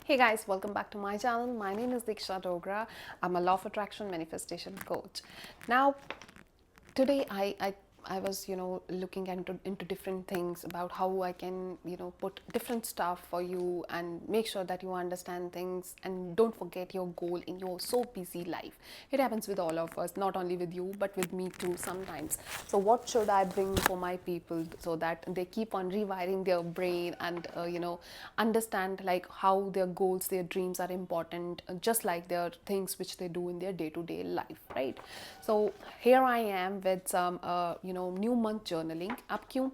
Hey guys, welcome back to my channel. My name is Diksha Dogra. I'm a law of attraction manifestation coach. Now, today I was looking into different things about how I can put different stuff for you and make sure that you understand things and don't forget your goal in your so busy life. It happens with all of us, not only with you but with me too sometimes. So what should I bring for my people so that they keep on rewiring their brain and understand like how their goals, their dreams are important, just like their things which they do in their day-to-day life, right? So here I am with some new month journaling. अब क्यों?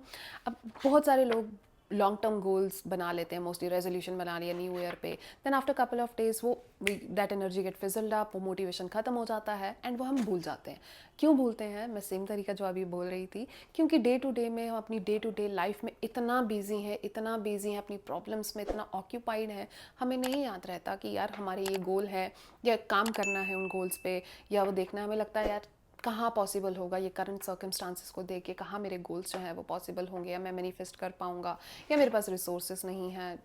अब बहुत सारे लोग long term goals बना लेते हैं, mostly resolution बना लिया न्यू ईयर पे, then after couple of days वो that energy get fizzled up, वो मोटिवेशन खत्म हो जाता है एंड वो हम भूल जाते हैं. क्यों भूलते हैं? मैं सेम तरीका जो अभी बोल रही थी, क्योंकि डे टू डे में हम अपनी डे टू डे लाइफ में इतना बिजी हैं अपनी प्रॉब्लम्स में इतना ऑक्यूपाइड है, हमें नहीं याद रहता कि यार हमारे ये गोल है या काम करना है उन गोल्स पे, या वो देखना हमें लगता है यार कहाँ पॉसिबल होगा ये करंट सर्कमस्टांसिस को देख के, कहाँ मेरे गोल्स जो हैं वो पॉसिबल होंगे या मैं मैनिफेस्ट कर पाऊँगा, या मेरे पास रिसोर्सेज नहीं हैं.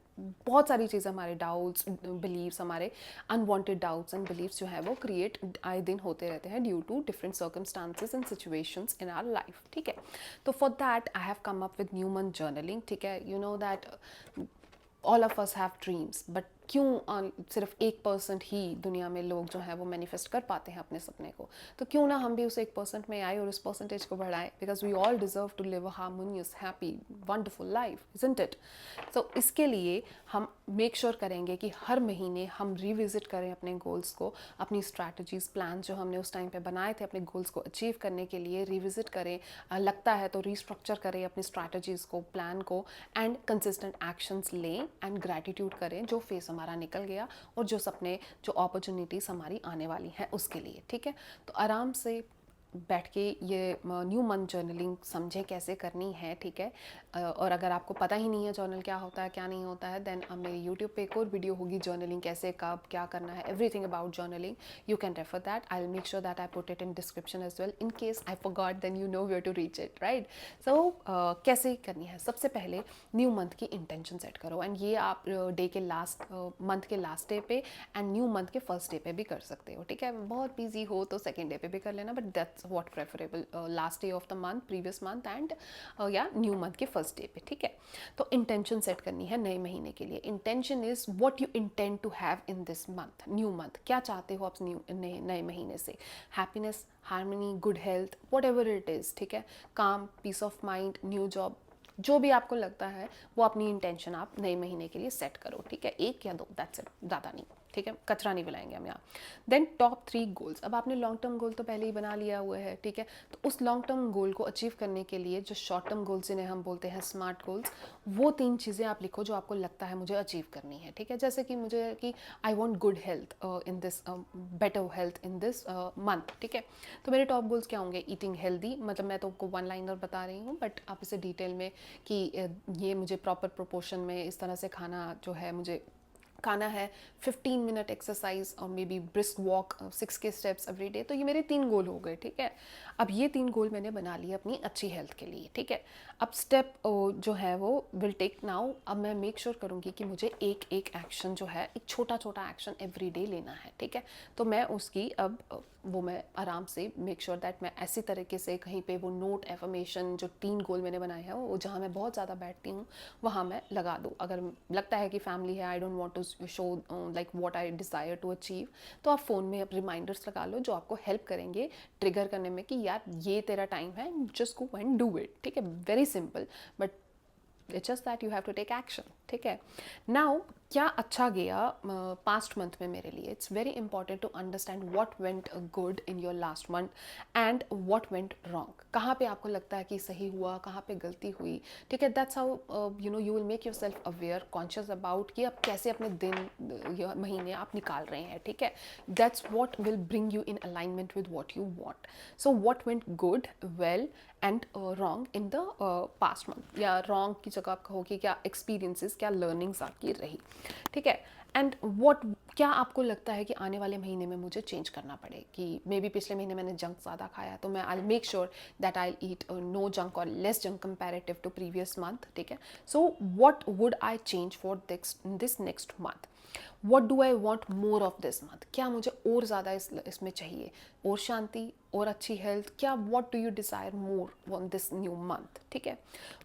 बहुत सारी चीज़ें, हमारे डाउट्स, बिलीव्स, हमारे अनवांटेड डाउट्स एंड बिलीव्स जो है वो क्रिएट आए दिन होते रहते हैं due to different circumstances and situations in our life. ठीक है, तो for that I have come up with new month journaling. ठीक है, you know that all of us have dreams, but क्यों सिर्फ 1% ही दुनिया में लोग जो हैं वो मैनिफेस्ट कर पाते हैं अपने सपने को? तो क्यों ना हम भी उस 1% में आए और उस परसेंटेज को बढ़ाएं, because we all deserve to live a harmonious, happy, wonderful life, isn't it? So इसके लिए हम मेक श्योर करेंगे कि हर महीने हम रिविजिट करें अपने गोल्स को, अपनी स्ट्रैटेजीज, प्लान जो हमने उस टाइम पे बनाए थे अपने गोल्स को अचीव करने के लिए, रिविजिट करें. लगता है तो रीस्ट्रक्चर करें अपनी स्ट्रैटेजीज को, प्लान को, एंड कंसिस्टेंट एक्शंस लें एंड ग्रैटिट्यूड करें जो फेस हमारा निकल गया और जो सपने, जो अपॉर्चुनिटीज़ हमारी आने वाली हैं उसके लिए. ठीक है, तो आराम से बैठ के ये न्यू मंथ जर्नलिंग समझें कैसे करनी है. ठीक है, और अगर आपको पता ही नहीं है जर्नल क्या होता है क्या नहीं होता है, देन मेरी यूट्यूब पे एक और वीडियो होगी जर्नलिंग कैसे, कब, क्या करना है, everything about journaling. You can refer that. I will make sure that I put it in description as well. In case I forgot then you know where to reach it, right? So कैसे करनी है? सबसे पहले new month की intention set करो, and ये आप day के लास्ट, मंथ के लास्ट डे पे एंड न्यू मंथ के फर्स्ट डे पे भी कर सकते हो. ठीक है, बहुत बिजी हो तो सेकेंड डे पे भी कर लेना, but that's what preferable, last day of the month, previous month, and या न्यू मंथ के फर्स्ट डे पे. ठीक है, तो इंटेंशन सेट करनी है नए महीने के लिए. Intention is what you intend to have in this month, new month. क्या चाहते हो आप नए महीने से? Happiness, harmony, good health, whatever it is. ठीक है, काम, peace of mind, new job, जो भी आपको लगता है वो अपनी इंटेंशन आप नए महीने के लिए सेट करो. ठीक है, 1 या 2, दैट्स इट, ज़्यादा नहीं. ठीक है, कचरा नहीं बुलाएंगे हम यहाँ. Then top 3 goals. अब आपने लॉन्ग टर्म गोल तो पहले ही बना लिया हुआ है. ठीक है, तो उस लॉन्ग टर्म गोल को अचीव करने के लिए जो शॉर्ट टर्म गोल्स जिन्हें हम बोलते हैं स्मार्ट गोल्स, वो 3 चीज़ें आप लिखो जो आपको लगता है मुझे अचीव करनी है. ठीक है, जैसे कि मुझे कि I want good health in this, better health in this month. ठीक है, तो मेरे टॉप गोल्स क्या होंगे? ईटिंग हेल्दी, मतलब मैं तो आपको 1 लाइनर बता रही हूँ, बट आप इसे डिटेल में कि ये मुझे प्रॉपर प्रोपोर्शन में इस तरह से खाना जो है मुझे खाना है. 15 मिनट एक्सरसाइज और मे बी ब्रिस्क वॉक, 6 के स्टेप्स एवरी डे. तो ये मेरे 3 गोल हो गए. ठीक है, अब ये 3 गोल मैंने बना लिए अपनी अच्छी हेल्थ के लिए. ठीक है, अब स्टेप जो है वो विल टेक नाउ. अब मैं मेक श्योर करूँगी कि मुझे एक एक एक्शन जो है, एक छोटा छोटा एक्शन एवरी डे लेना है. ठीक है, तो मैं उसकी अब वो मैं आराम से मेक श्योर दैट मैं ऐसी तरीके से कहीं पे वो नोट, एफर्मेशन, जो 3 गोल मैंने बनाए हैं वो जहाँ मैं बहुत ज़्यादा बैठती हूँ वहाँ मैं लगा दूँ. अगर लगता है कि फैमिली है, I don't want to show like what I desire to achieve, तो आप फ़ोन में रिमाइंडर्स लगा लो जो आपको हेल्प करेंगे ट्रिगर करने में कि यार ये तेरा टाइम है, just go and do it. ठीक है, very simple, but it's just that you have to take action. ठीक है, नाउ क्या अच्छा गया पास्ट मंथ में मेरे लिए? It's very important to understand what went good in your last month and what went wrong. कहाँ पे आपको लगता है कि सही हुआ, कहाँ पे गलती हुई. ठीक है, that's how you will make your self aware, conscious about कि आप कैसे अपने दिन या महीने आप निकाल रहे हैं. ठीक है, that's what will bring you in alignment with what you want. So what went good, well and wrong in the past month, या रॉन्ग की जगह आप कहो कि क्या एक्सपीरियंसेस, क्या लर्निंग्स आपकी रही. ठीक है, एंड व्हाट, क्या आपको लगता है कि आने वाले महीने में मुझे चेंज करना पड़े, कि मे बी पिछले महीने मैंने जंक ज़्यादा खाया तो मैं I make sure that I eat no junk और less junk comparative to previous month. ठीक है, so what would I change for this next month. What do I want more of this month, क्या मुझे और ज़्यादा इसमें चाहिए, और शांति और अच्छी हेल्थ, क्या what do you desire more on this new month, ठीक है।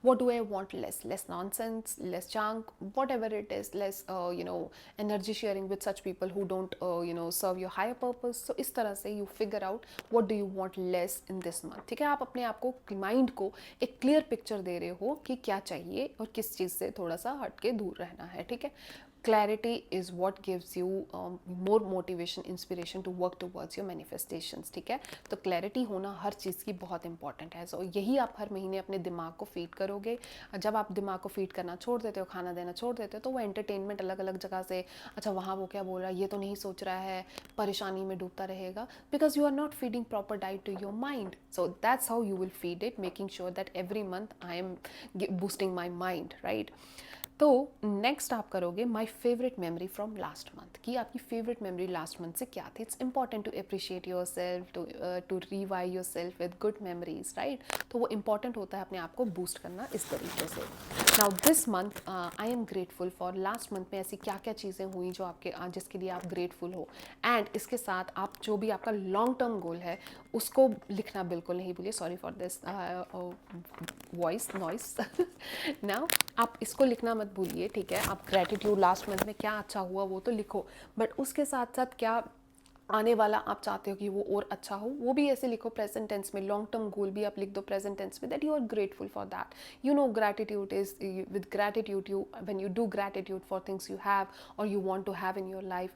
What do I want less, less nonsense, less junk, whatever it is, less energy sharing with such people who don't serve your higher purpose. So इस तरह से you figure out what do you want less in this month, ठीक है। आप अपने आप को, mind को एक क्लियर पिक्चर दे रहे हो कि क्या चाहिए और किस चीज़ से थोड़ा सा हट के दूर रहना है, ठीक है। Clarity is what gives you more motivation, inspiration to work towards your manifestations, ठीक है। तो क्लैरिटी होना हर चीज़ की बहुत इंपॉर्टेंट है। सो यही आप हर महीने अपने दिमाग को फीड करोगे। जब आप दिमाग को फीड करना छोड़ देते हो, खाना देना छोड़ देते हो, तो वो एंटरटेनमेंट अलग अलग जगह से, अच्छा वहाँ वो क्या बोल रहा है, ये तो नहीं सोच रहा है, परेशानी में डूबता रहेगा, because you are not feeding proper diet to your mind. So that's how you will feed it, making sure that every month I am boosting my mind, right. तो नेक्स्ट आप करोगे my favourite memory from last month, कि आपकी favourite memory last month से क्या थी। It's important to appreciate yourself, to revive yourself with good memories, right. तो वो इंपॉर्टेंट होता है अपने आप को बूस्ट करना इस तरीके से। Now this month I am grateful for, last month में ऐसी क्या क्या चीज़ें हुई जो आपके जिसके लिए आप ग्रेटफुल हो। एंड इसके साथ आप जो भी आपका लॉन्ग टर्म गोल है उसको लिखना बिल्कुल नहीं भूलिए। Sorry for this voice noise. Now आप इसको लिखना मत भूलिए, ठीक है। आप ग्रेटिट्यूड लास्ट मंथ में क्या अच्छा हुआ वो तो लिखो, बट उसके साथ साथ क्या आने वाला आप चाहते हो कि वो और अच्छा हो, वो भी ऐसे लिखो प्रेजेंट टेंस में। लॉन्ग टर्म गोल भी आप लिख दो प्रेजेंट टेंस में, that you are grateful for that. You know gratitude is with gratitude, you when you do gratitude for things you have or you want to have in your life,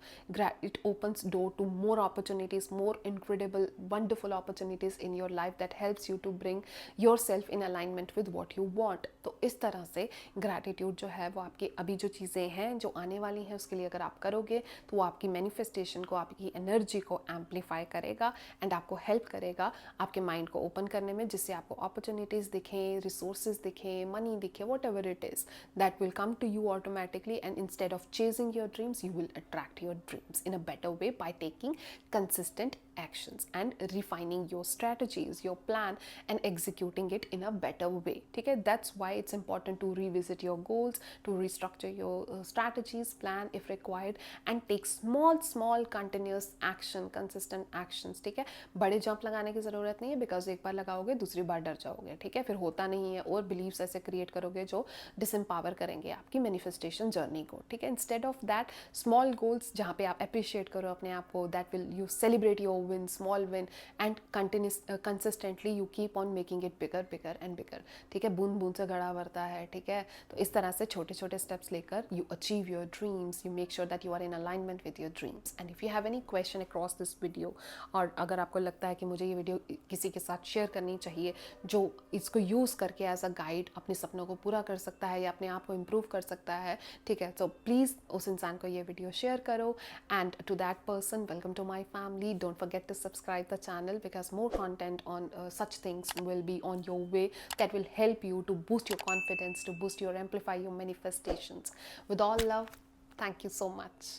it opens door to more opportunities, more incredible wonderful opportunities in your life that helps you to bring yourself in alignment with what you want। तो इस तरह से gratitude जो है वो आपकी अभी जो चीज़ें हैं जो आने वाली हैं उसके लिए अगर आप करोगे तो वो आपकी मैनिफेस्टेशन को, आपकी एनर्जी को एम्पलीफाई करेगा एंड आपको हेल्प करेगा आपके माइंड को ओपन करने में, जिससे आपको अपॉर्चुनिटीज़ दिखें, रिसोर्सेज दिखें, मनी दिखे, what ever it is, that will come to you automatically, and instead of chasing your dreams you will attract your dreams in a better way by taking consistent actions and refining your strategies, your plan, and executing it in a better way, ठीक है। That's why it's important to revisit your goals, to restructure your strategies, plan if required, and take small continuous action, consistent actions, ठीक है। बड़े jump लगाने की ज़रूरत नहीं है, बिकॉज एक बार लगाओगे दूसरी बार डर जाओगे, ठीक है, फिर होता नहीं है, और बिलीव्स ऐसे क्रिएट करोगे जो डिसम्पावर करेंगे आपकी मैनिफेस्टेशन जर्नी को, ठीक है। Instead of that small goals जहाँ पे आप अप्रिशिएट करो अपने आप को, that will you celebrate your win, small win, and consistently you keep on making it bigger and bigger, ठीक है। बूंद बूंद से घड़ा भरता है, ठीक है। तो इस तरह से छोटे छोटे स्टेप्स लेकर you achieve your dreams, you make sure that you are in alignment with your dreams. And if you have any question across this video, और अगर आपको लगता है कि मुझे ये वीडियो किसी के साथ शेयर करनी चाहिए जो इसको यूज़ करके एज अ गाइड अपने सपनों को पूरा कर सकता है या अपने आप को इम्प्रूव कर सकता है, ठीक है, तो प्लीज़ उस इंसान को ये वीडियो शेयर करो। And to that person, welcome to my family, don't forget to subscribe the channel, because more content on such things will be on your way, that will help you to boost your confidence, to boost your, amplify your manifestations. With all love, thank you so much.